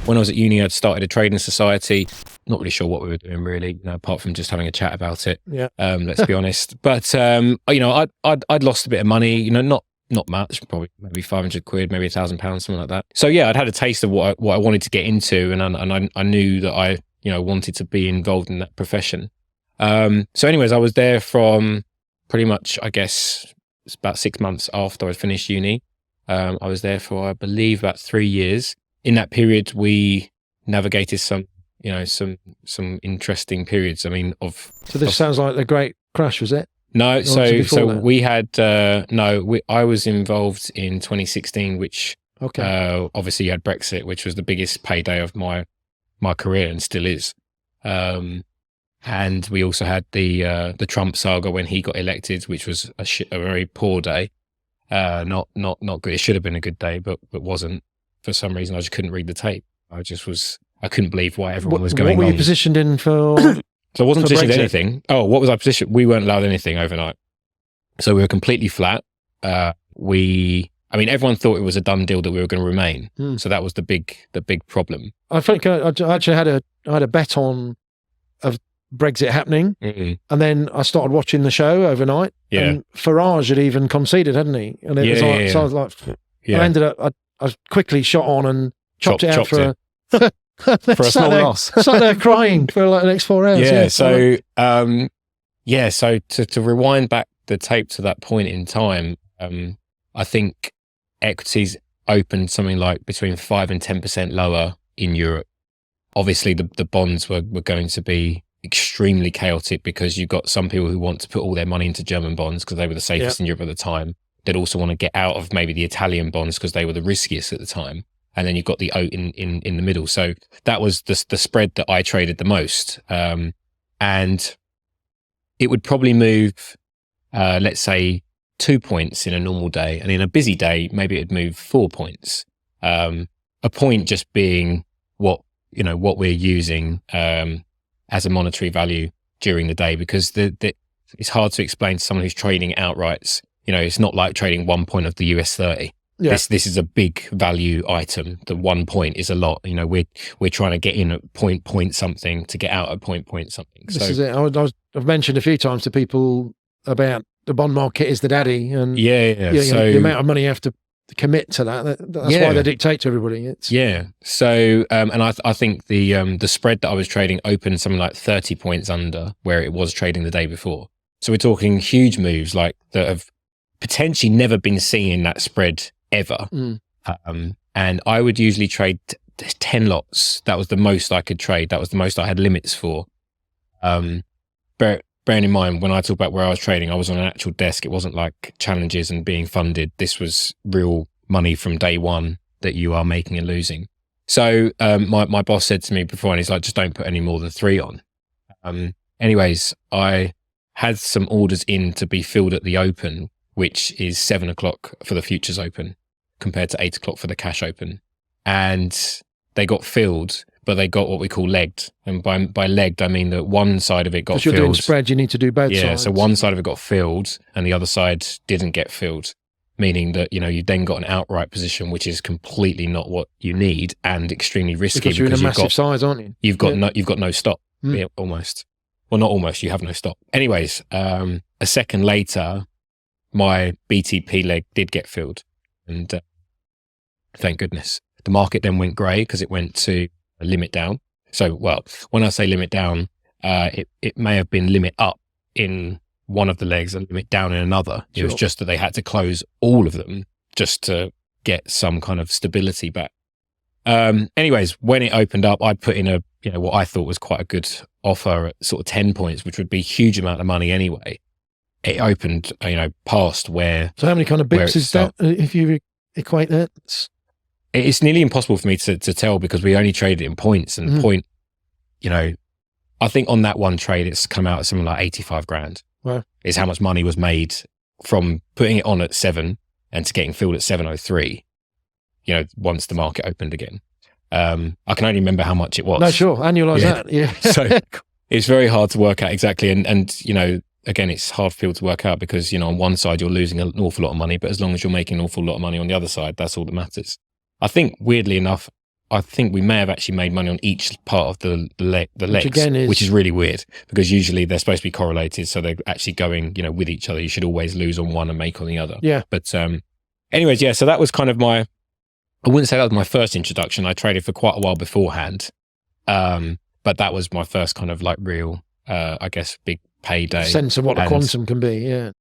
when I was at uni, I'd started a trading society. Not really sure what we were doing really, apart from just having a chat about it. Yeah. Let's be honest. But I'd lost a bit of money. Not much, probably maybe 500 quid, maybe £1,000, something like that. So yeah, I'd had a taste of what I wanted to get into, and I knew that I wanted to be involved in that profession. So anyways, I was there from pretty much, I guess, it's about 6 months after I finished uni. I was there for, I believe, about 3 years. In that period, we navigated some interesting periods. I mean, So this sounds like the great crash, was it? No, so that? we had I was involved in 2016, which obviously you had Brexit, which was the biggest payday of my career and still is. And we also had the Trump saga when he got elected, which was a very poor day. Not good. It should have been a good day, but wasn't. For some reason, I just couldn't read the tape. I couldn't believe why everyone was going on. What were you positioned in for? So I wasn't positioned Brexit? anything. Oh, what was I positioned? We weren't allowed anything overnight. So we were completely flat. Everyone thought it was a done deal that we were going to remain. So that was the big problem. I think I actually had a bet on of Brexit happening, and then I started watching the show overnight. Yeah. And Farage had even conceded, hadn't he? And it was like, so I was like, I ended up, I quickly shot on and chopped it out for a small loss. Sat there crying for like the next 4 hours. So to rewind back the tape to that point in time, I think equities opened something like between 5 and 10% lower in Europe. Obviously, the bonds were going to be extremely chaotic because you've got some people who want to put all their money into German bonds because they were the safest in Europe at the time. They'd also want to get out of maybe the Italian bonds because they were the riskiest at the time. And then you've got the oat in the middle. So that was the spread that I traded the most. And it would probably move, let's say, 2 points in a normal day. And in a busy day, maybe it'd move 4 points. A point just being what we're using as a monetary value during the day, because it's hard to explain to someone who's trading outrights. It's not like trading 1 point of the US 30. Yeah. This is a big value item. The 1 point is a lot. We're trying to get in at point something to get out at point something. This is it. I've mentioned a few times to people about the bond market is the daddy, and so the amount of money you have to commit to that's why they dictate to everybody. So and I think the spread that I was trading opened something like 30 points under where it was trading the day before. So we're talking huge moves like that have potentially never been seen in that spread ever. And I would usually trade 10 lots. That was the most I could trade. That was the most I had limits for. Bearing in mind, when I talk about where I was trading, I was on an actual desk. It wasn't like challenges and being funded. This was real money from day one that you are making and losing. So my boss said to me before, and he's like, just don't put any more than 3 on. Anyways, I had some orders in to be filled at the open, which is 7 o'clock for the futures open compared to 8 o'clock for the cash open. And they got filled, but they got what we call legged. And by legged, I mean that one side of it got filled. Because you're doing spread, you need to do both sides. Yeah, so one side of it got filled and the other side didn't get filled, meaning that, you then got an outright position, which is completely not what you need and extremely risky. Because you're in a massive size, aren't you? You've got no stop, almost. Well, not almost, you have no stop. Anyways, a second later, my BTP leg did get filled, and thank goodness. The market then went grey because it went to a limit down. So, well, when I say limit down, it may have been limit up in one of the legs and limit down in another. It was just that they had to close all of them just to get some kind of stability back. Anyways, when it opened up, I put in what I thought was quite a good offer at sort of 10 points, which would be a huge amount of money anyway. It opened, past where. So how many kind of bips is that if you equate that? It's nearly impossible for me to tell because we only traded in points, and point, I think on that one trade, it's come out at something like 85 grand. Wow. Is how much money was made from putting it on at 7 and to getting filled at 7:03, once the market opened again. I can only remember how much it was. No, sure. Annualize that. Yeah. So it's very hard to work out exactly. And again, it's hard for people to work out because, on one side, you're losing an awful lot of money, but as long as you're making an awful lot of money on the other side, that's all that matters. I think weirdly enough, I think we may have actually made money on each part of the legs, which is really weird because usually they're supposed to be correlated. So they're actually going, with each other. You should always lose on one and make on the other. Yeah. But anyways, yeah, so that was kind of I wouldn't say that was my first introduction. I traded for quite a while beforehand. But that was my first kind of real, I guess, big payday. Sense of what a quantum can be, yeah.